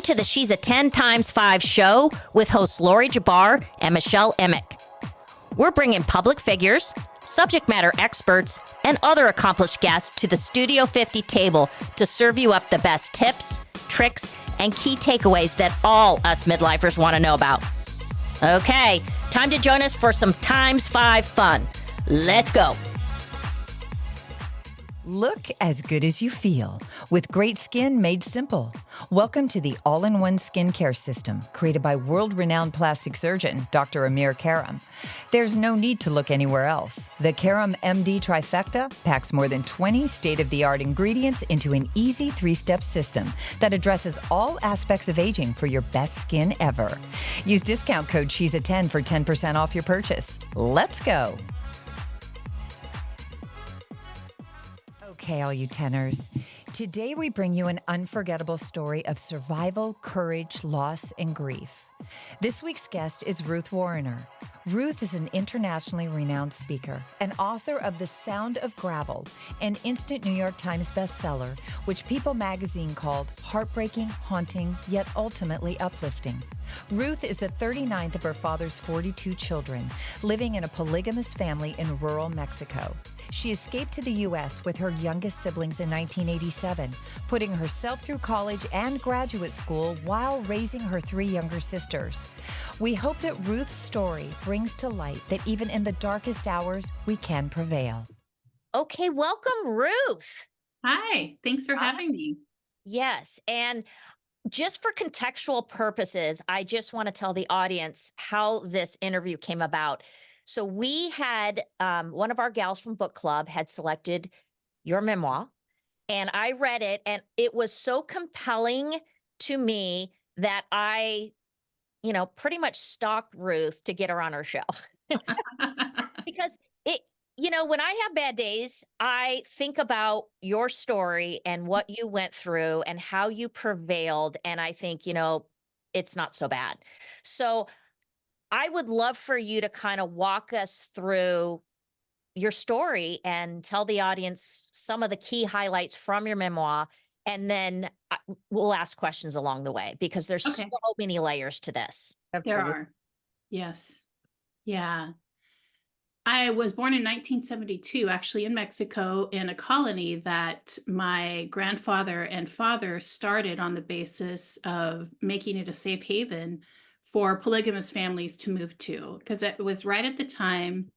to the She's a 10 times 5 show with hosts Lori Jabbar and Michelle Emick. We're bringing public figures, subject matter experts, and other accomplished guests to the Studio 50 table to serve you up the best tips, tricks, and key takeaways that all us midlifers want to know about. Okay, time to join us for some times 5 fun. Let's go. Look as good as you feel, with great skin made simple. Welcome to the all-in-one skincare system created by world-renowned plastic surgeon, Dr. Amir Karam. There's no need to look anywhere else. The Karam MD Trifecta packs more than 20 state-of-the-art ingredients into an easy 3-step system that addresses all aspects of aging for your best skin ever. Use discount code SHE'S10 for 10% off your purchase. Let's go. Okay, all you tenors. Today we bring you an unforgettable story of survival, courage, loss, and grief. This week's guest is Ruth Wariner. Ruth is an internationally renowned speaker and author of The Sound of Gravel, an instant New York Times bestseller, which People magazine called heartbreaking, haunting, yet ultimately uplifting. Ruth is the 39th of her father's 42 children, living in a polygamist family in rural Mexico. She escaped to the U.S. with her youngest siblings in 1987, putting herself through college and graduate school while raising her 3 younger sisters. We hope that Ruth's story brings to light that even in the darkest hours, we can prevail. Okay, welcome, Ruth. Hi, thanks for having me. Yes, and just for contextual purposes, I just want to tell the audience how this interview came about. So we had one of our gals from book club had selected your memoir, and I read it, and it was so compelling to me that I, pretty much stalked Ruth to get her on her show. Because when I have bad days, I think about your story and what you went through and how you prevailed. And I think, it's not so bad. So I would love for you to kind of walk us through your story and tell the audience some of the key highlights from your memoir. And then we'll ask questions along the way because there's so many layers to this. There are. Yes. Yeah. I was born in 1972, actually in Mexico, in a colony that my grandfather and father started on the basis of making it a safe haven for polygamous families to move to. Because it was right at the time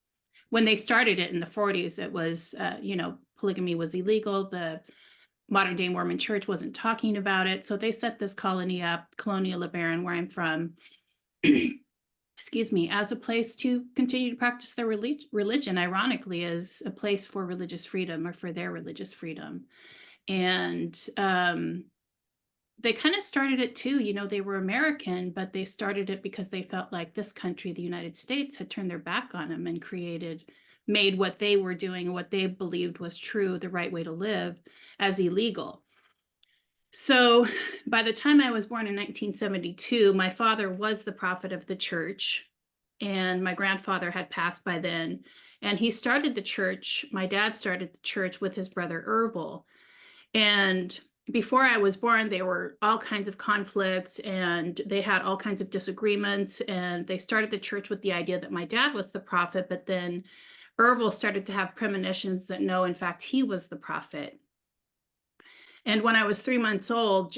when they started it in the 40s, it was, polygamy was illegal. The modern day Mormon church wasn't talking about it. So they set this colony up, Colonial LeBaron, where I'm from, excuse me, as a place to continue to practice their religion, ironically, as a place for religious freedom or for their religious freedom. And they kind of started it too. They were American, but they started it because they felt like this country, the United States, had turned their back on them and made what they were doing, what they believed was true, the right way to live, as illegal. So by the time I was born in 1972, my father was the prophet of the church, and my grandfather had passed by then. And he started the church. My dad started the church with his brother Erbil. And before I was born, there were all kinds of conflicts and they had all kinds of disagreements. And they started the church with the idea that my dad was the prophet, but then Erbil started to have premonitions that no, in fact, he was the prophet. And when I was 3 months old,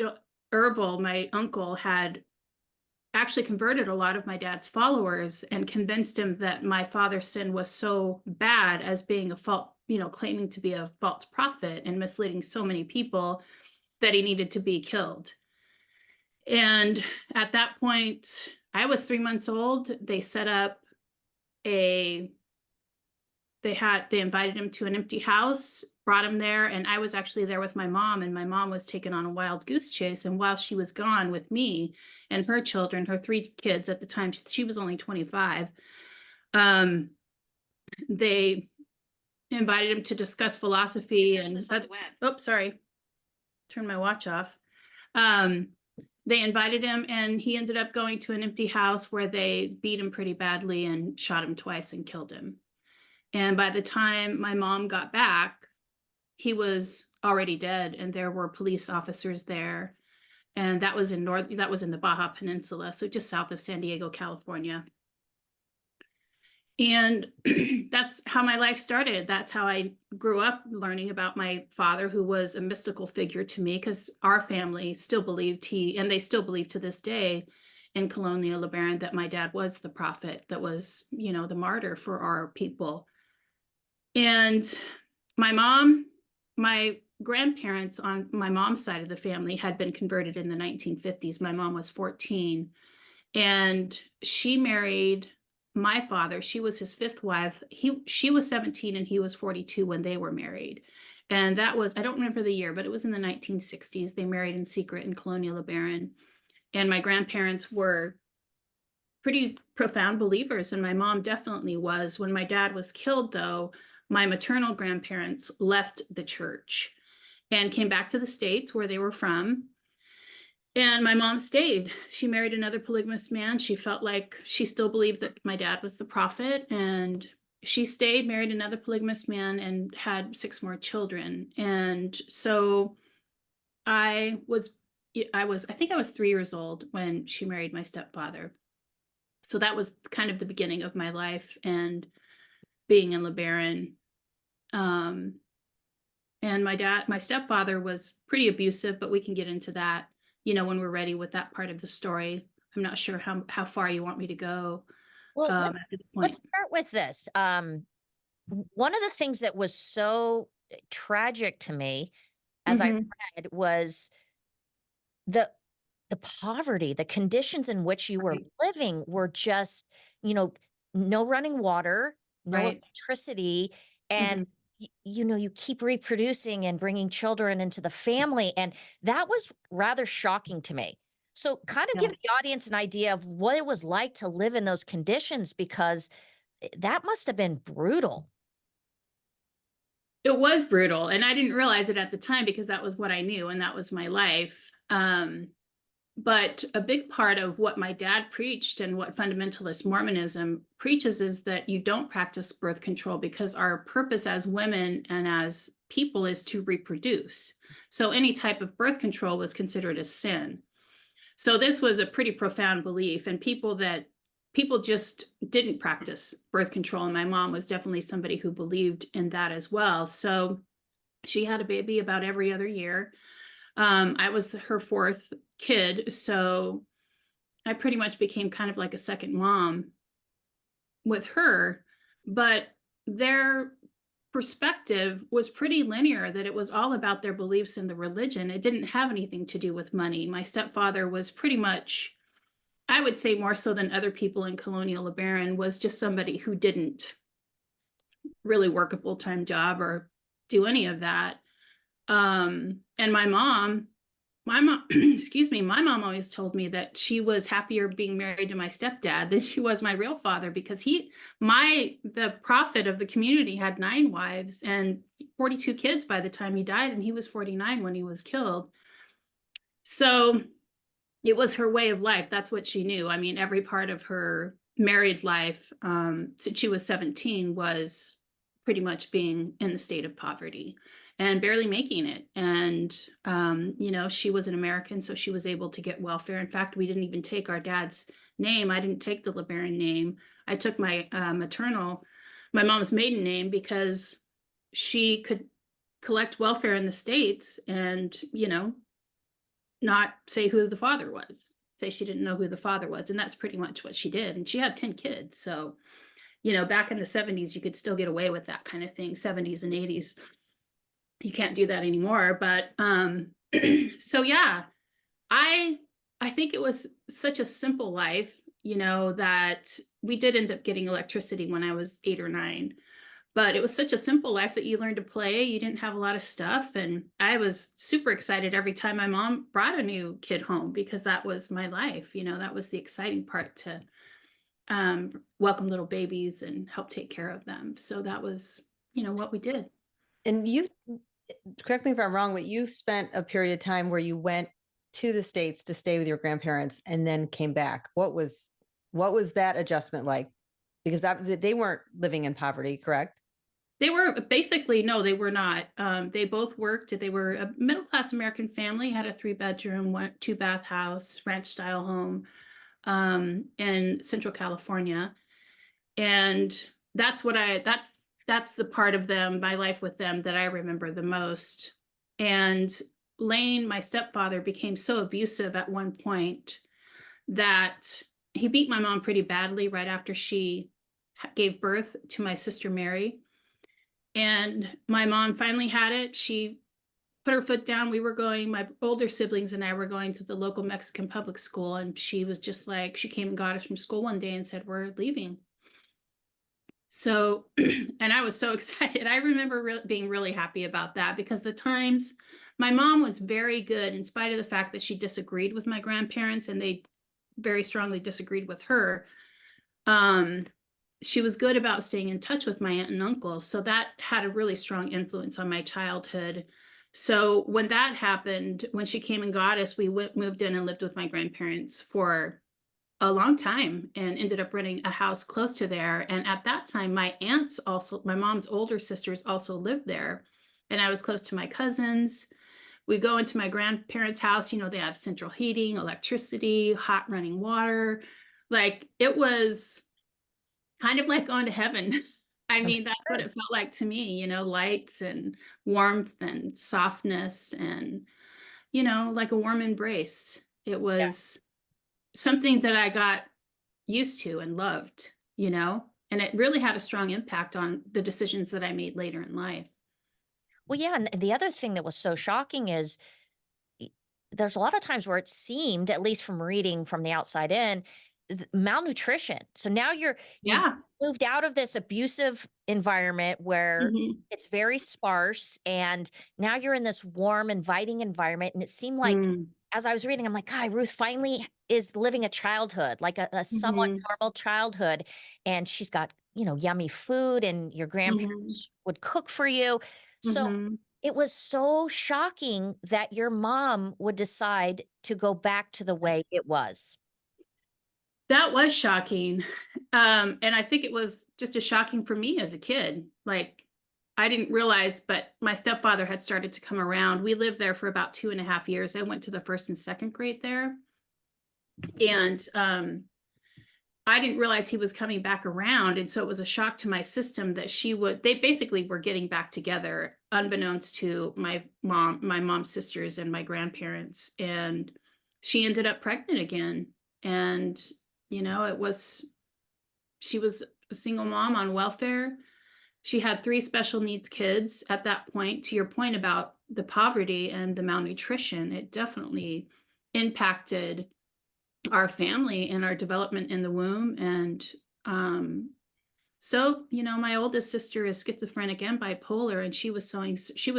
Erbil, my uncle, had actually converted a lot of my dad's followers and convinced him that my father's sin was so bad as being a fault, claiming to be a false prophet and misleading so many people that he needed to be killed. And at that point, I was 3 months old. They set up they invited him to an empty house, brought him there, and I was actually there with my mom, and my mom was taken on a wild goose chase. And while she was gone with me and her children, her 3 kids at the time, she was only 25, they invited him to discuss philosophy and said, "Oh, sorry, turn my watch off." They invited him, and he ended up going to an empty house where they beat him pretty badly and shot him twice and killed him. And by the time my mom got back, he was already dead, and there were police officers there. And that was in the Baja Peninsula, so just south of San Diego, California. And that's how my life started. That's how I grew up, learning about my father, who was a mystical figure to me, because our family still believed and they still believe to this day in colonial LeBaron, that my dad was the prophet that was, the martyr for our people. And my grandparents on my mom's side of the family had been converted in the 1950s. My mom was 14, and she married my father. She was his fifth wife. She was 17 and he was 42 when they were married. And that was, I don't remember the year, but it was in the 1960s. They married in secret in colonial LeBaron. And my grandparents were pretty profound believers, and my mom definitely was. When my dad was killed, though, my maternal grandparents left the church and came back to the States, where they were from. And my mom stayed. She married another polygamist man. She felt like she still believed that my dad was the prophet. And she stayed, married another polygamist man, and had 6 more children. And so I think I was 3 years old when she married my stepfather. So that was kind of the beginning of my life and being in LeBaron. And my stepfather was pretty abusive, but we can get into that, when we're ready with that part of the story. I'm not sure how far you want me to go Well, at this point. let's start with this. One of the things that was so tragic to me as I read was the poverty, the conditions in which you were Right. living were just, no running water, no Right. electricity, and Mhm. you keep reproducing and bringing children into the family, and that was rather shocking to me. So kind of Yeah. give the audience an idea of what it was like to live in those conditions, because that must have been brutal. It was brutal, and I didn't realize it at the time because that was what I knew and that was my life. But a big part of what my dad preached and what fundamentalist Mormonism preaches is that you don't practice birth control, because our purpose as women and as people is to reproduce. So any type of birth control was considered a sin. So this was a pretty profound belief, and people just didn't practice birth control. And my mom was definitely somebody who believed in that as well. So she had a baby about every other year. I was her 4th kid, so I pretty much became kind of like a second mom with her. But their perspective was pretty linear, that it was all about their beliefs in the religion. It didn't have anything to do with money. My stepfather was pretty much, I would say more so than other people in colonial LeBaron, was just somebody who didn't really work a full-time job or do any of that. And my mom, excuse me, my mom always told me that she was happier being married to my stepdad than she was my real father, because the prophet of the community, had 9 wives and 42 kids by the time he died, and he was 49 when he was killed. So it was her way of life. That's what she knew. I mean, every part of her married life, since she was 17, was pretty much being in the state of poverty and barely making it. And, she was an American, so she was able to get welfare. In fact, we didn't even take our dad's name. I didn't take the LeBaron name. I took my mom's maiden name, because she could collect welfare in the States and, not say who the father was, say she didn't know who the father was. And that's pretty much what she did. And she had 10 kids. So, back in the 70s, you could still get away with that kind of thing. 70s and 80s, you can't do that anymore. But so yeah, I think it was such a simple life, that we did end up getting electricity when I was 8 or 9. But it was such a simple life that you learned to play. You didn't have a lot of stuff. And I was super excited every time my mom brought a new kid home, because that was my life. That was the exciting part, to welcome little babies and help take care of them. So that was, what we did. And you, correct me if I'm wrong, but you spent a period of time where you went to the States to stay with your grandparents and then came back. What was that adjustment like? Because they weren't living in poverty, correct? They were basically, no, they were not. They both worked. They were a middle-class American family, had a 3-bedroom, 2-bath house, ranch-style home, in Central California. And that's the part of them, my life with them, that I remember the most. And Lane, my stepfather, became so abusive at one point that he beat my mom pretty badly right after she gave birth to my sister Mary. And my mom finally had it. She put her foot down. My older siblings and I were going to the local Mexican public school. And she was just like, she came and got us from school one day and said, "We're leaving." So, and I was so excited. I remember being really happy about that, because the times my mom was very good, in spite of the fact that she disagreed with my grandparents and they very strongly disagreed with her. She was good about staying in touch with my aunt and uncle. So that had a really strong influence on my childhood. So when that happened, when she came and got us, we moved in and lived with my grandparents for a long time and ended up renting a house close to there. And at that time, my mom's older sisters also lived there. And I was close to my cousins. We go into my grandparents' house, they have central heating, electricity, hot running water. Like, it was kind of like going to heaven. I I'm mean, that's what it felt like to me, lights and warmth and softness and, like a warm embrace. It Yeah. was something that I got used to and loved, and it really had a strong impact on the decisions that I made later in life. Well, yeah, and the other thing that was so shocking is y- there's a lot of times where it seemed, at least from reading from the outside in, malnutrition. So now you've Yeah. moved out of this abusive environment where Hmm. it's very sparse, and now you're in this warm, inviting environment. And it seemed like, Mm. as I was reading, I'm like, God, Ruth finally is living a childhood, like a somewhat Hmm. normal childhood. And she's got, yummy food, and your Hmm. grandparents would cook for you. So Hmm. it was so shocking that your mom would decide to go back to the way it was. That was shocking. And I think it was just as shocking for me as a kid. Like, I didn't realize, but my stepfather had started to come around. We lived there for about 2.5 years. I went to the first and second grade there. And I didn't realize he was coming back around. And so it was a shock to my system that they basically were getting back together, unbeknownst to my mom's sisters and my grandparents. And she ended up pregnant again. And, she was a single mom on welfare. She had 3 special needs kids at that point. To your point about the poverty and the malnutrition, it definitely impacted our family and our development in the womb. And so, my oldest sister is schizophrenic and bipolar, and she was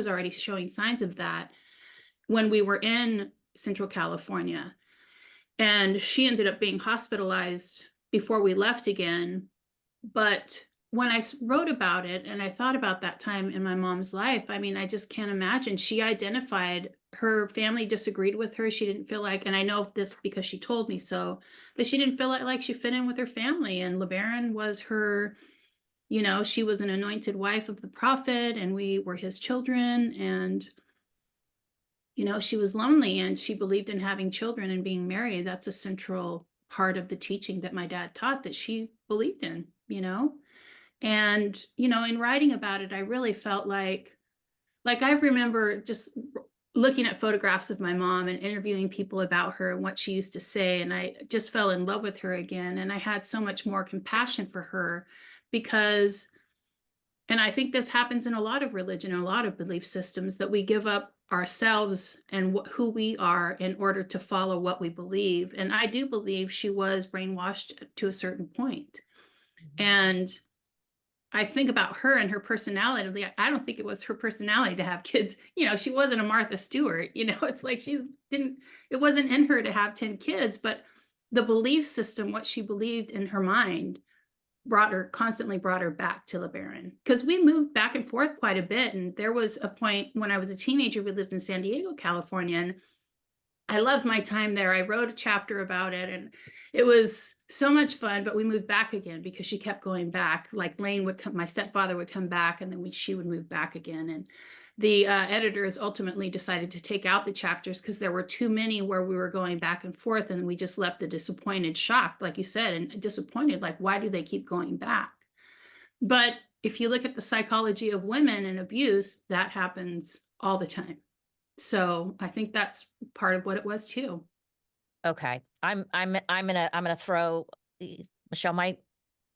already showing signs of that when we were in Central California. And she ended up being hospitalized before we left again. But when I wrote about it and I thought about that time in my mom's life, I mean, I just can't imagine. She identified her family disagreed with her. She didn't feel like, and I know this because she told me so, that she didn't feel like she fit in with her family. And LeBaron was her, she was an anointed wife of the prophet, and we were his children. And, she was lonely, and she believed in having children and being married. That's a central part of the teaching that my dad taught that she believed in. And, in writing about it, I really felt like I remember just looking at photographs of my mom and interviewing people about her and what she used to say. And I just fell in love with her again. And I had so much more compassion for her because, and I think this happens in a lot of religion, a lot of belief systems, that we give up ourselves and who we are in order to follow what we believe. And I do believe she was brainwashed to a certain point. And I think about her and her personality. I don't think it was her personality to have kids. She wasn't a Martha Stewart. It's like it wasn't in her to have 10 kids, but the belief system, what she believed in her mind, constantly brought her back to LeBaron. Because we moved back and forth quite a bit. And there was a point when I was a teenager, we lived in San Diego, California. And I loved my time there. I wrote a chapter about it, and it was so much fun, but we moved back again because she kept going back. Like Lane would come, my stepfather would come back, and then she would move back again. And the editors ultimately decided to take out the chapters because there were too many where we were going back and forth, and we just left the disappointed, shocked, like you said, and disappointed, like, why do they keep going back? But if you look at the psychology of women and abuse, that happens all the time. So I think that's part of what it was too. Okay. I'm gonna throw Michelle, my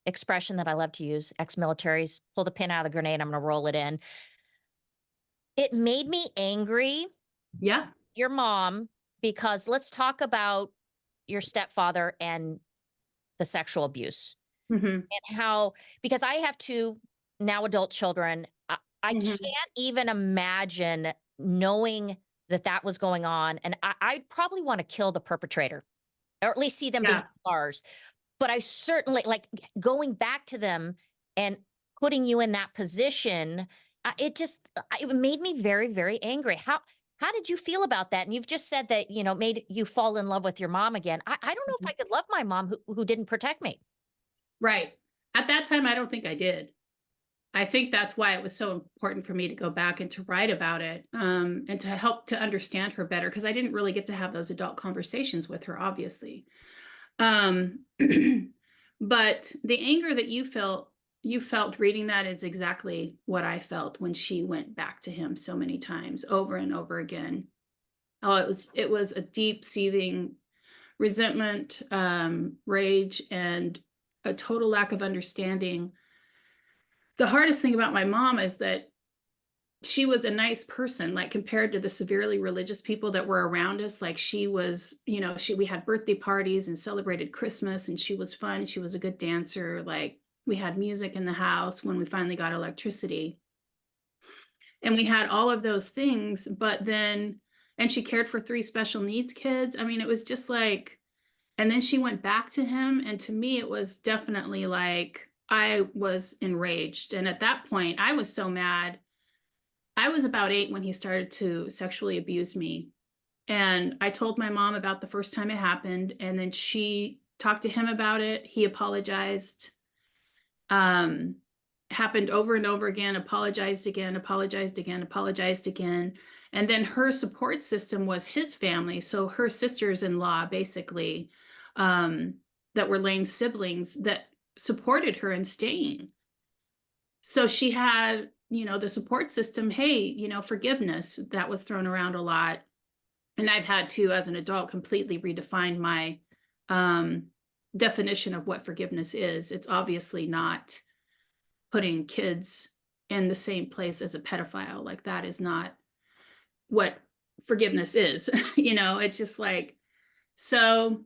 expression that I love to use, ex-militaries, pull the pin out of the grenade, I'm gonna roll it in. It made me angry, Yeah. your mom, because let's talk about your stepfather and the sexual abuse Hmm. and how, because I have two now adult children, I Hmm. can't even imagine knowing that that was going on. And I'd probably want to kill the perpetrator or at least see them Yeah. behind bars. But I certainly like going back to them and putting you in that position. It made me very, very angry. How did you feel about that? And you've just said that, made you fall in love with your mom again. I don't know if Mhm. I could love my mom who didn't protect me. Right. At that time, I don't think I did. I think that's why it was so important for me to go back and to write about it, and to help to understand her better, because I didn't really get to have those adult conversations with her, obviously. Um, but the anger that you felt reading that is exactly what I felt when she went back to him so many times over and over again. Oh, it was a deep seething resentment, rage, and a total lack of understanding. The hardest thing about my mom is that she was a nice person, like compared to the severely religious people that were around us. Like she was, we had birthday parties and celebrated Christmas, and she was fun. She was a good dancer. Like we had music in the house when we finally got electricity. And we had all of those things, but then, and she cared for three special needs kids. I mean, it was just like, and then she went back to him. And to me, it was definitely like I was enraged. And at that point, I was so mad. I was about 8 when he started to sexually abuse me. And I told my mom about the first time it happened. And then she talked to him about it. He apologized. Um, Happened over and over again, apologized again, apologized again, apologized again. And then her support system was his family. So her sisters-in-law, basically, um, that were Lane's siblings, that supported her in staying. So she had, the support system. Hey, forgiveness, that was thrown around a lot. And I've had to, as an adult, completely redefine my um, definition of what forgiveness is. It's obviously not putting kids in the same place as a pedophile. Like that is not what forgiveness is. It's just like, so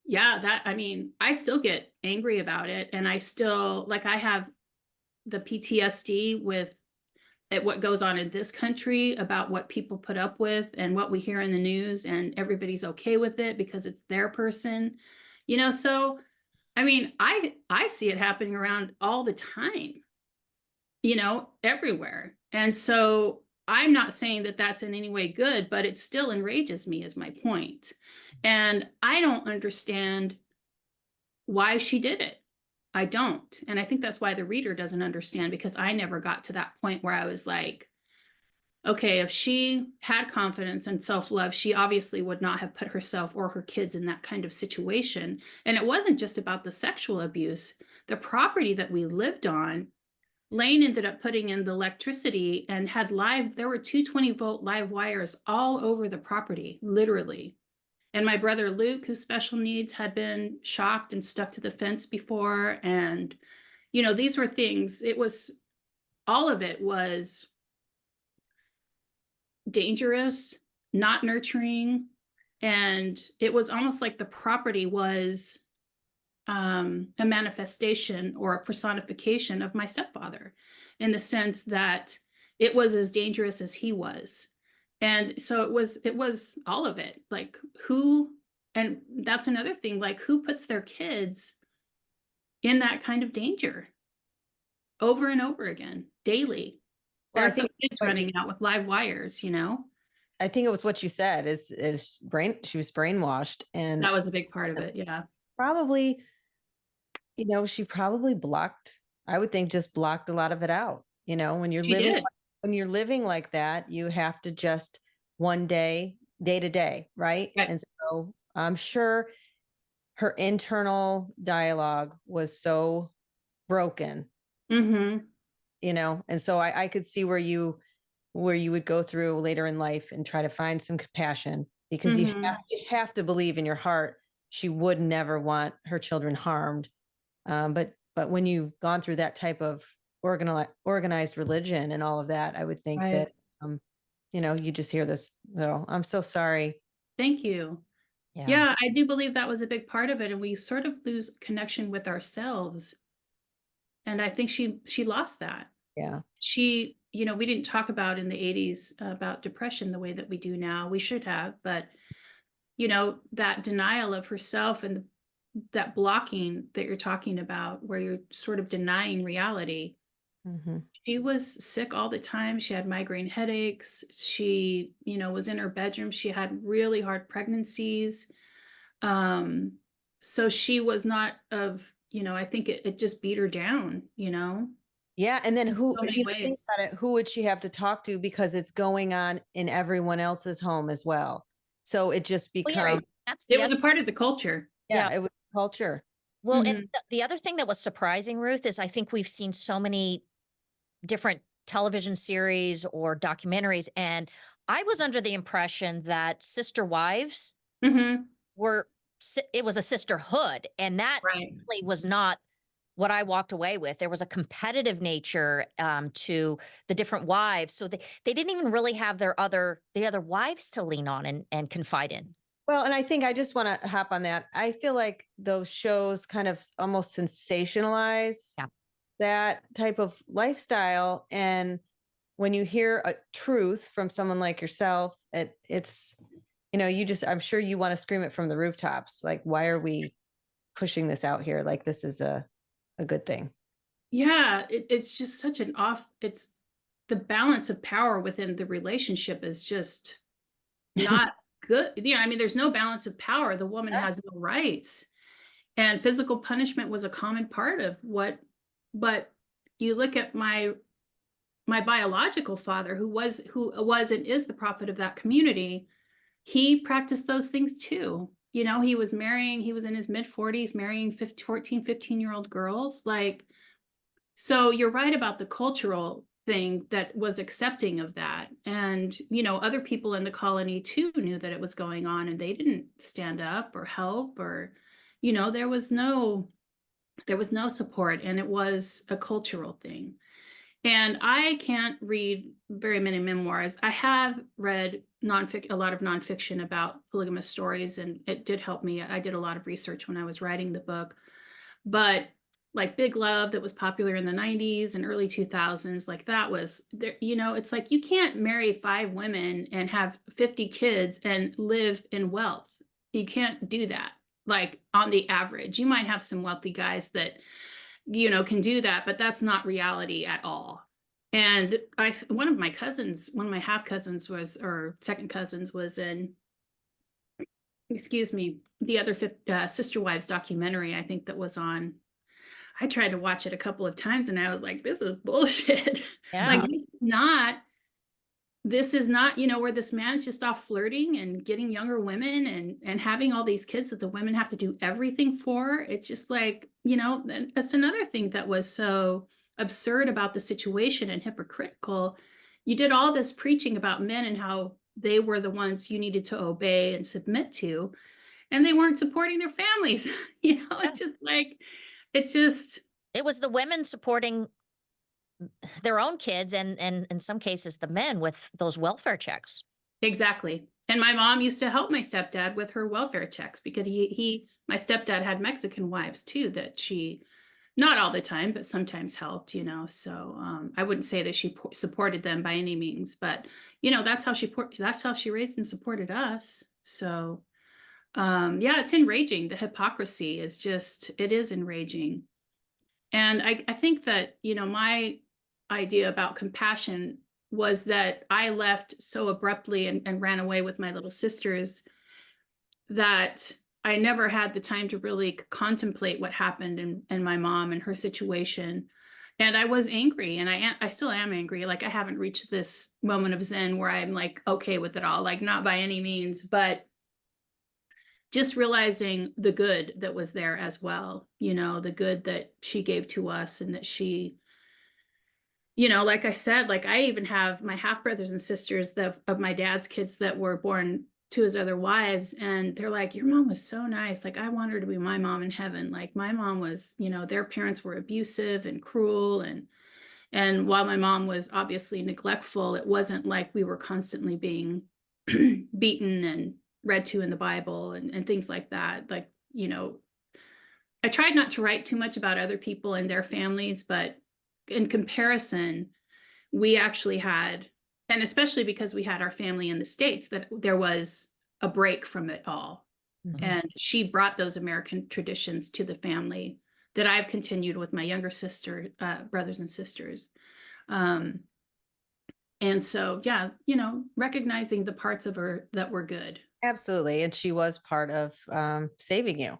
yeah, I mean, I still get angry about it. And I still, like, I have the PTSD with what goes on in this country about what people put up with and what we hear in the news, and everybody's okay with it because it's their person. So I mean, I see it happening around all the time, everywhere. And so I'm not saying that that's in any way good, but it still enrages me, is my point. And I don't understand why she did it. I don't. And I think that's why the reader doesn't understand, because I never got to that point where I was like, okay, if she had confidence and self-love, she obviously would not have put herself or her kids in that kind of situation. And it wasn't just about the sexual abuse. The property that we lived on, Lane ended up putting in the electricity and had there were 220-volt live wires all over the property, literally. And my brother Luke, who's special needs, had been shocked and stuck to the fence before. And, these were things, all of it was dangerous, not nurturing. And it was almost like the property was a manifestation or a personification of my stepfather, in the sense that it was as dangerous as he was. And so it was all of it. Like and that's another thing, like who puts their kids in that kind of danger over and over again, daily? Well, There I are some think kids what running out with live wires. I think it was what you said she was brainwashed, and That was a big part of it. Yeah. probably, she probably I would think just blocked a lot of it out. She did. When you're living like that, you have to just one day to day, right? Right. And so I'm sure her internal dialogue was so broken, Mm-hmm. and so I could see where you would go through later in life and try to find some compassion, because Mm-hmm. you have to believe in your heart she would never want her children harmed. But when you've gone through that type of organized religion and all of that, I would think Right. that you just hear this. So I'm so sorry. Thank you. Yeah. Yeah, I do believe that was a big part of it, and we sort of lose connection with ourselves. And I think she lost that. Yeah. She, we didn't talk about in the 80s about depression the way that we do now. We should have, but that denial of herself and that blocking that you're talking about, where you're sort of denying reality. Hmm. She was sick all the time. She had migraine headaches. She, was in her bedroom. She had really hard pregnancies. Um, so she was not I think it just beat her down, Yeah. And then in so many think ways. about it, who would she have to talk to, because it's going on in everyone else's home as well. So it just Well, yeah, becomes, that's It the was other. a part of the culture. Yeah. yeah, it was culture. Well, and Mhm. the other thing that was surprising, Ruth, is I think we've seen so many different television series or documentaries, and I was under the impression that sister wives Mhm. were it was a sisterhood, and that Right. certainly was not what I walked away with. There was a competitive nature to the different wives, so they didn't even really have the other wives to lean on and confide in. Well, and I think I just want to hop on that. I feel like those shows kind of almost sensationalize Yeah. that type of lifestyle. And when you hear a truth from someone like yourself, it's, I'm sure you want to scream it from the rooftops. Like, why are we pushing this out here? Like, this is a good thing. Yeah, it's just such an off it's the balance of power within the relationship is just not good. I mean, there's no balance of power. The woman has no rights. And physical punishment was a common part of but you look at my biological father, who was and is the prophet of that community. He practiced those things too. He was in his mid 40s marrying 14, 15-year-old girls. Like, so you're right about the cultural thing that was accepting of that. And, other people in the colony too knew that it was going on, and they didn't stand up or help, or, there was no support, and it was a cultural thing. And I can't read very many memoirs. I have read a lot of nonfiction about polygamous stories, and it did help me. I did a lot of research when I was writing the book. But like Big Love, that was popular in the 90s and early 2000s, like that was there. It's like you can't marry 5 women and have 50 kids and live in wealth. You can't do that. Like, on the average, you might have some wealthy guys that can do that, but that's not reality at all. And one of my half cousins or second cousins was in, excuse me, the other Sister Wives documentary, I think, that was on. I tried to watch it a couple of times, and I was like, this is bullshit. Like, Yeah. this is not, where this man's just off flirting and getting younger women and having all these kids that the women have to do everything for. It's just like, that's another thing that was so absurd about the situation and hypocritical. You did all this preaching about men and how they were the ones you needed to obey and submit to, and they weren't supporting their families. Yeah. It's just like, it's just It was the women supporting their own kids, and in some cases the men with those welfare checks. exactly. And my mom used to help my stepdad with her welfare checks, because my stepdad had Mexican wives too, that she, not all the time, but sometimes helped. So I wouldn't say that she supported them by any means, but that's how she raised and supported us. So yeah, it's enraging. The hypocrisy it is enraging. And I think that, my idea about compassion was that I left so abruptly and ran away with my little sisters that I never had the time to really contemplate what happened in my mom and her situation. And I was angry, and I still am angry. Like, I haven't reached this moment of Zen where I'm like okay with it all, like, not by any means, but just realizing the good that was there as well, the good that she gave to us, and that she, like I said, like, I even have my half brothers and sisters of my dad's kids that were born to his other wives, and they're like, your mom was so nice. Like, I want her to be my mom in heaven. Like, my mom was, their parents were abusive and cruel, and while my mom was obviously neglectful, it wasn't like we were constantly being beaten and read to in the Bible and things like that. Like, I tried not to write too much about other people and their families, but in comparison, we actually had, and especially because we had our family in the States, that there was a break from it all. Mhm. And she brought those American traditions to the family that I've continued with my younger sister, brothers and sisters. And so, yeah, recognizing the parts of her that were good. Absolutely. And she was part of saving you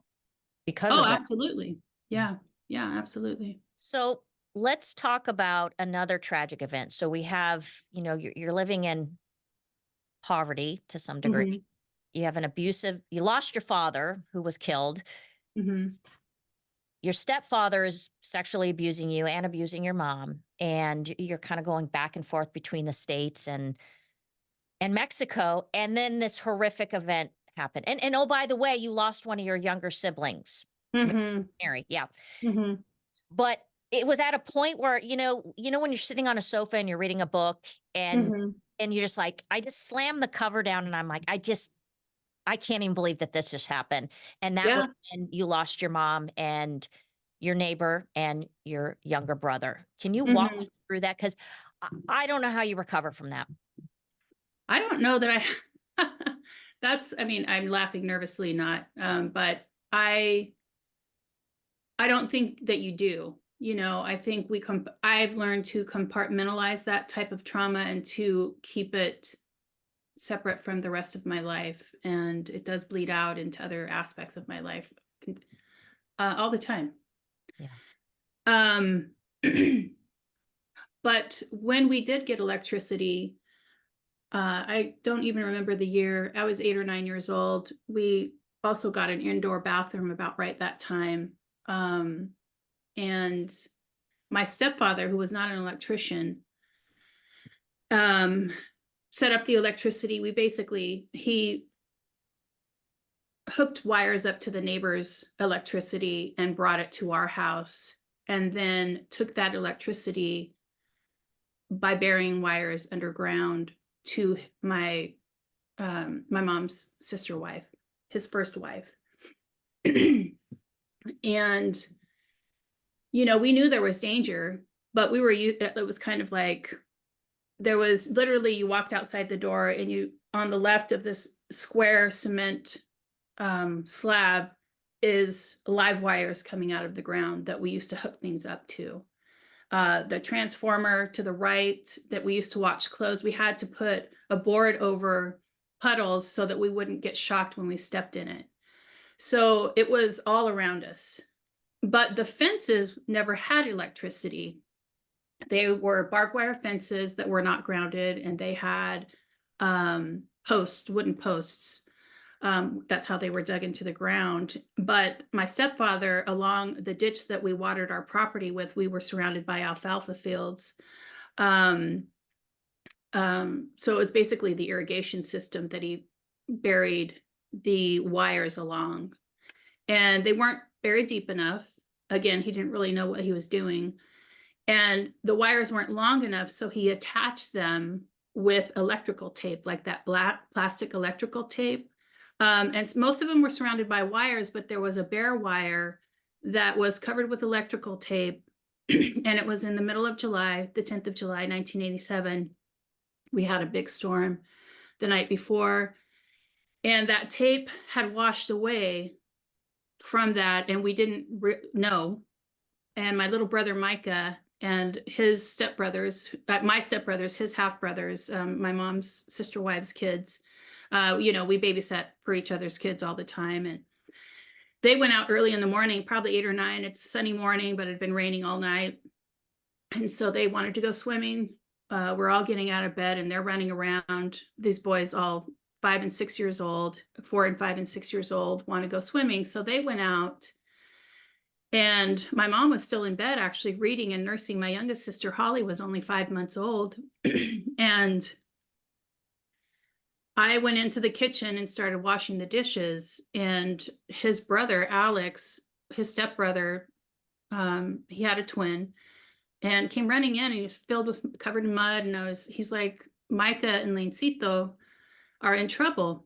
because Oh, of that. absolutely. Yeah. Yeah, absolutely. So let's talk about another tragic event. So we have, you're living in poverty to some degree. Mhm. You have you lost your father who was killed. Mhm. Your stepfather is sexually abusing you and abusing your mom. And you're kind of going back and forth between the States and Mexico. And then this horrific event happened. And oh, by the way, you lost one of your younger siblings, Mhm. Mary. Yeah. Mhm. But it was at a point where, when you're sitting on a sofa and you're reading a book and Mhm. you're just like, I just slammed the cover down and I'm like, I can't even believe that this just happened. And that was Yeah. when you lost your mom and your neighbor and your younger brother. Can you walk Mhm. us through that? Because I don't know how you recover from that. I don't know that I I mean, I'm laughing nervously, not but I don't think that you do. I think I've learned to compartmentalize that type of trauma and to keep it separate from the rest of my life, and it does bleed out into other aspects of my life all the time. Yeah. Um but when we did get electricity, I don't even remember the year. I was 8 or 9 years old. We also got an indoor bathroom about right that time. Um, and my stepfather, who was not an electrician, um, set up the electricity. He hooked wires up to the neighbor's electricity and brought it to our house, and then took that electricity by burying wires underground to my mom's sister wife, his first wife. And, we knew there was danger, but it was kind of like, there was literally, you walked outside the door and on the left of this square cement slab is live wires coming out of the ground that we used to hook things up to. The transformer to the right that we used to watch close, we had to put a board over puddles so that we wouldn't get shocked when we stepped in it. So it was all around us. But the fences never had electricity. They were barbed wire fences that were not grounded, and they had wooden posts. That's how they were dug into the ground. But my stepfather, along the ditch that we watered our property with, we were surrounded by alfalfa fields. So it's basically the irrigation system that he buried the wires along. And they weren't buried deep enough. Again, he didn't really know what he was doing. And the wires weren't long enough, so he attached them with electrical tape, like that black plastic electrical tape. And most of them were surrounded by wires, but there was a bare wire that was covered with electrical tape. And it was in the middle of July, the 10th of July, 1987. We had a big storm the night before, and that tape had washed away from that, and we didn't know. And my little brother Micah and his stepbrothers, my stepbrothers, his half brothers, my mom's sister wives' kids. We babysat for each other's kids all the time, and they went out early in the morning, probably 8 or 9. It's a sunny morning, but it had been raining all night, and so they wanted to go swimming. We're all getting out of bed, and they're running around. These boys, all 5 and 6 years old, 4 and 5 and 6 years old, want to go swimming. So they went out, and my mom was still in bed, actually reading and nursing. My youngest sister, Holly, was only 5 months old. And I went into the kitchen and started washing the dishes. And his brother, Alex, his stepbrother, he had a twin, and came running in, and he was covered in mud. And he's like, Micah and Lancito are in trouble.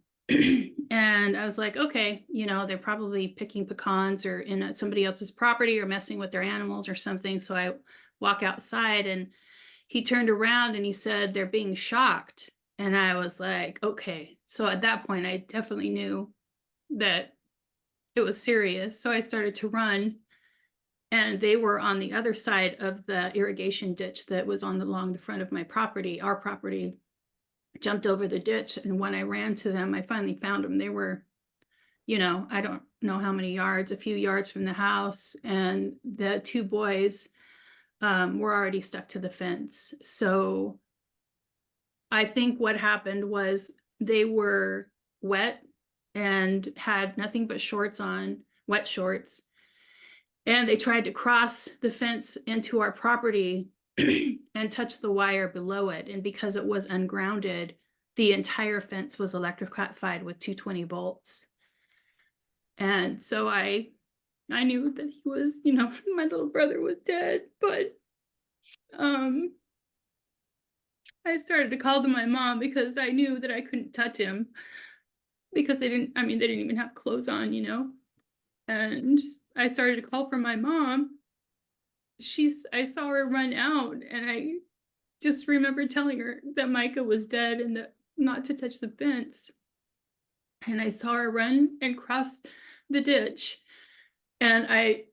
And I was like, okay, they're probably picking pecans or in somebody else's property or messing with their animals or something. So I walk outside, and he turned around and he said, they're being shocked. And I was like, okay. So at that point, I definitely knew that it was serious. So I started to run, and they were on the other side of the irrigation ditch that was along the front of my property, our property. I jumped over the ditch, and when I ran to them, I finally found them. They were, I don't know how many yards, a few yards from the house, and the 2 boys were already stuck to the fence. So I think what happened was they were wet and had nothing but shorts on, wet shorts. And they tried to cross the fence into our property and touch the wire below it. And because it was ungrounded, the entire fence was electrified with 220 volts. And so I knew that he was, my little brother was dead. But I started to call to my mom because I knew that I couldn't touch him because they didn't even have clothes on, And I started to call for my mom. I saw her run out, and I just remember telling her that Micah was dead and that not to touch the fence. And I saw her run and cross the ditch, and I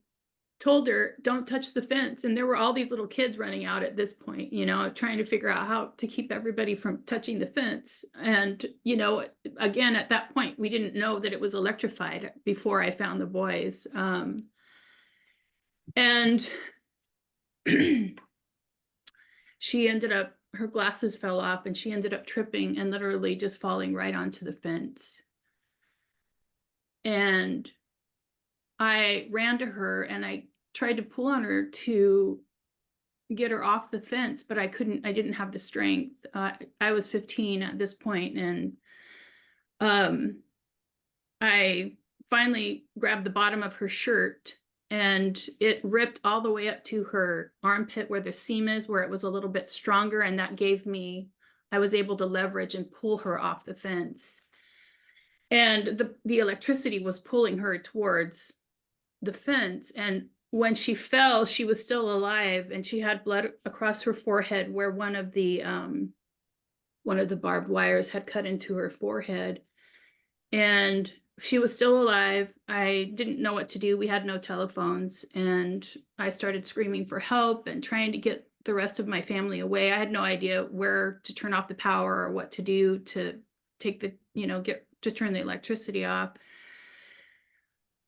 told her, don't touch the fence. And there were all these little kids running out at this point, trying to figure out how to keep everybody from touching the fence. And, again, at that point, we didn't know that it was electrified before I found the boys. And her glasses fell off, and she ended up tripping and literally just falling right onto the fence. And I ran to her, and I tried to pull on her to get her off the fence, but I didn't have the strength. I was 15 at this point, and I finally grabbed the bottom of her shirt, and it ripped all the way up to her armpit where the seam is, where it was a little bit stronger. And that I was able to leverage and pull her off the fence. And the electricity was pulling her towards the fence. And when she fell, she was still alive, and she had blood across her forehead where one of the barbed wires had cut into her forehead. And she was still alive. I didn't know what to do. We had no telephones, and I started screaming for help and trying to get the rest of my family away. I had no idea where to turn off the power or what to do to take to turn the electricity off.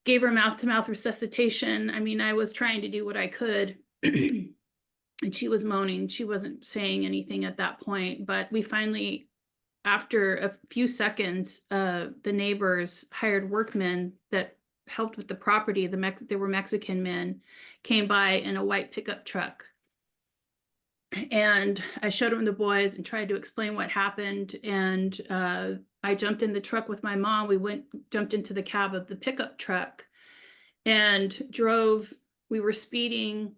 Gave her mouth-to-mouth resuscitation. I was trying to do what I could. And she was moaning. She wasn't saying anything at that point, but we finally, after a few seconds, the neighbors hired workmen that helped with the property. They were Mexican men, came by in a white pickup truck. And I showed them the boys and tried to explain what happened. And I jumped in the truck with my mom. We jumped into the cab of the pickup truck and drove. We were speeding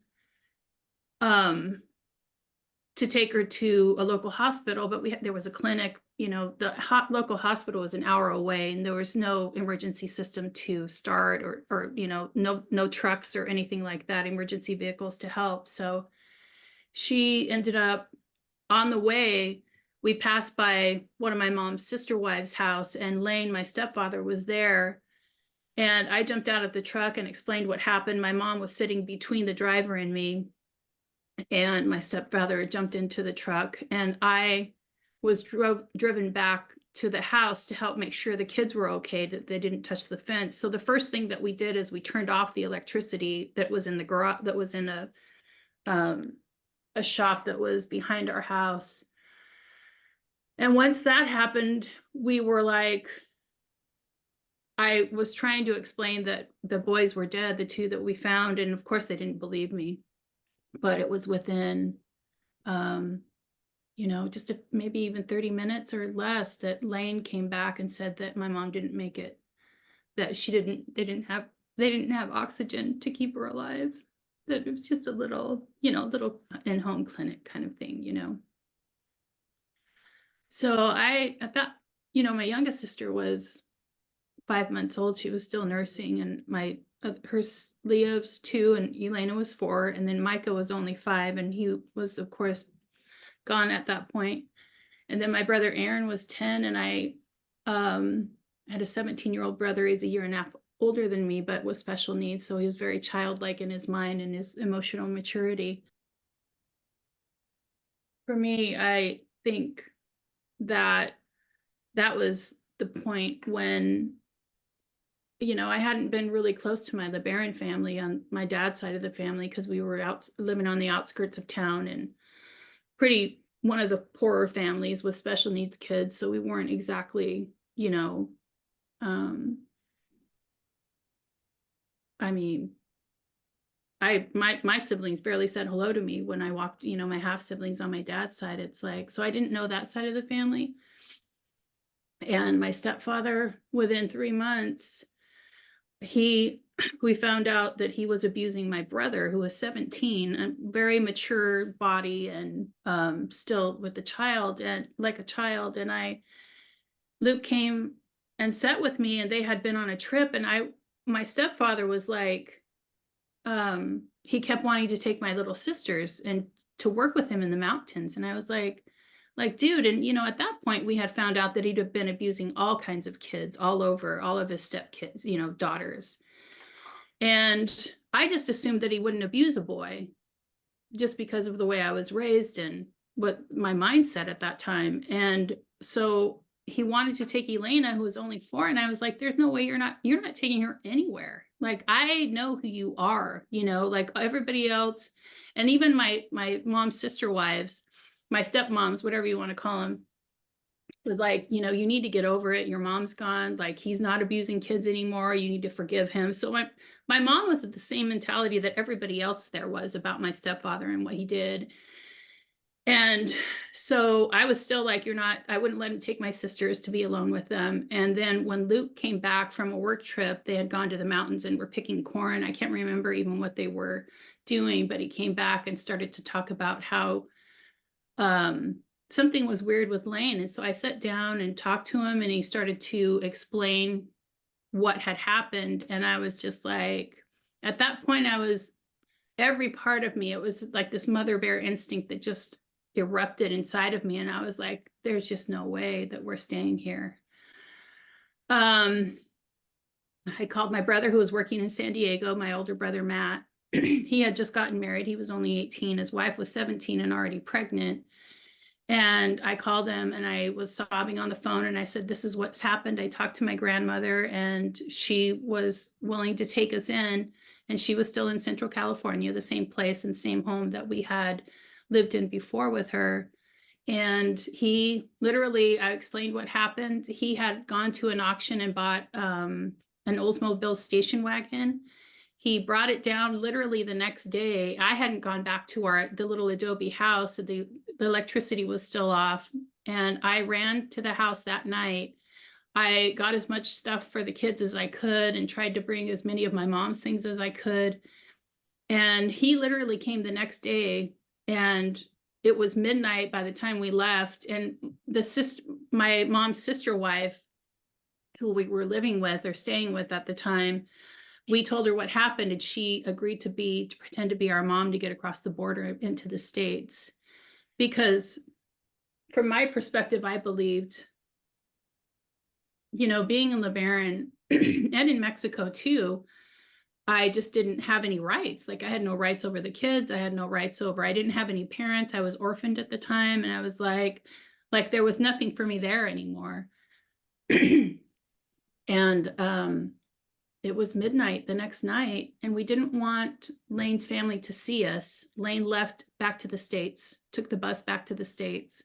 to take her to a local hospital, but there was a clinic. The local hospital was an hour away, and there was no emergency system to start, or no trucks or anything like that, emergency vehicles to help. So she ended up, on the way, we passed by one of my mom's sister wives' house, and Lane, my stepfather, was there. And I jumped out of the truck and explained what happened. My mom was sitting between the driver and me. and my stepfather jumped into the truck, and I was driven back to the house to help make sure the kids were okay, that they didn't touch the fence. So the first thing that we did is we turned off the electricity that was in the garage, that was in a shop that was behind our house. And once that happened, we were like, I was trying to explain that the boys were dead, the two that we found, and of course they didn't believe me. But it was within, just maybe even 30 minutes or less that Lane came back and said that my mom didn't make it, that they didn't have oxygen to keep her alive, that it was just a little in-home clinic kind of thing. So at that, my youngest sister was 5 months old. She was still nursing, and her Leah was 2 and Elena was 4, and then Micah was only 5, and he was of course gone at that point. And then my brother Aaron was 10, and I had a 17-year-old brother. He's a year and a half older than me, but with special needs, so he was very childlike in his mind and his emotional maturity. For me, I think that was the point when I hadn't been really close to my LeBaron family on my dad's side of the family, because we were out living on the outskirts of town and one of the poorer families with special needs kids. So we weren't exactly, my siblings barely said hello to me when I walked, my half siblings on my dad's side. It's like, so I didn't know that side of the family. And my stepfather, within 3 months, we found out that he was abusing my brother, who was 17, a very mature body, and still with a child, and like a child. And Luke came and sat with me, and they had been on a trip, and my stepfather was like, he kept wanting to take my little sisters and to work with him in the mountains. And I was like, dude. And, at that point we had found out that he'd have been abusing all kinds of kids all over, all of his stepkids, daughters. And I just assumed that he wouldn't abuse a boy just because of the way I was raised and what my mindset at that time. And so he wanted to take Elena, who was only 4. And I was like, there's no way you're not taking her anywhere. Like, I know who you are, like everybody else. And even my mom's sister wives, my stepmoms, whatever you want to call them, was like, you need to get over it. Your mom's gone. Like, he's not abusing kids anymore. You need to forgive him. So my mom was at the same mentality that everybody else there was about my stepfather and what he did. And so I was still like, I wouldn't let him take my sisters to be alone with them. And then when Luke came back from a work trip, they had gone to the mountains and were picking corn. I can't remember even what they were doing, but he came back and started to talk about how something was weird with Lane. And so I sat down and talked to him, and he started to explain what had happened. And I was just like, at that point, every part of me, it was like this mother bear instinct that just erupted inside of me. And I was like, there's just no way that we're staying here. I called my brother, who was working in San Diego, my older brother, Matt. He had just gotten married. He was only 18. His wife was 17 and already pregnant. And I called him, and I was sobbing on the phone, and I said, this is what's happened. I talked to my grandmother, and she was willing to take us in. And she was still in Central California, the same place and same home that we had lived in before with her. And I explained what happened. He had gone to an auction and bought an Oldsmobile station wagon. He brought it down literally the next day. I hadn't gone back to the little adobe house. So the electricity was still off. And I ran to the house that night. I got as much stuff for the kids as I could and tried to bring as many of my mom's things as I could. And he literally came the next day, and it was midnight by the time we left. And my mom's sister wife, who we were living with or staying with at the time, we told her what happened, and she agreed to pretend to be our mom to get across the border into the States. Because from my perspective, I believed, being in LeBaron and in Mexico too, I just didn't have any rights. Like I had no rights over the kids. I didn't have any parents. I was orphaned at the time. And I was like there was nothing for me there anymore. And it was midnight the next night, and we didn't want Lane's family to see us. Lane left back to the States, took the bus back to the States,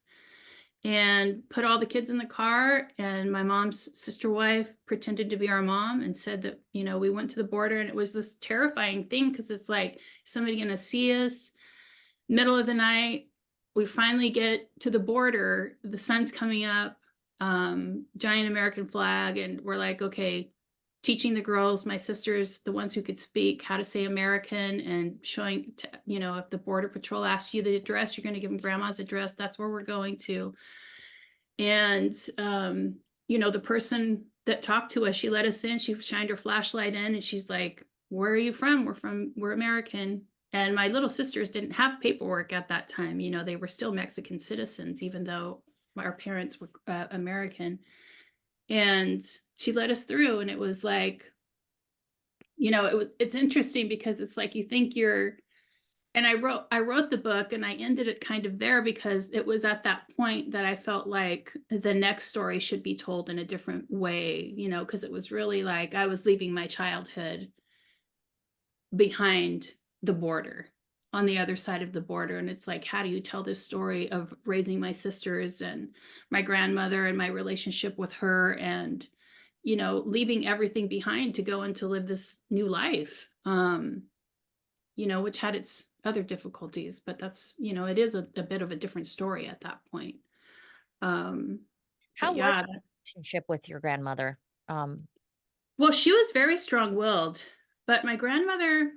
and put all the kids in the car. And my mom's sister wife pretended to be our mom and said that, we went to the border. And it was this terrifying thing because it's like, is somebody going to see us? Middle of the night, we finally get to the border. The sun's coming up, giant American flag. And we're like, okay, teaching the girls, my sisters, the ones who could speak, how to say American, and showing, if the Border Patrol asks you the address, you're going to give them grandma's address. That's where we're going to. And, the person that talked to us, she let us in, she shined her flashlight in, and she's like, where are you from? We're American. And my little sisters didn't have paperwork at that time. They were still Mexican citizens, even though our parents were American. And she let us through, and it was like, it's interesting because it's like, you think and I wrote the book, and I ended it kind of there because it was at that point that I felt like the next story should be told in a different way, because it was really like I was leaving my childhood behind the border, on the other side of the border. And it's like, how do you tell this story of raising my sisters and my grandmother and my relationship with her, and leaving everything behind to go and to live this new life, which had its other difficulties, but that's, it is a bit of a different story at that point. How was your relationship with your grandmother? Well, she was very strong-willed, but my grandmother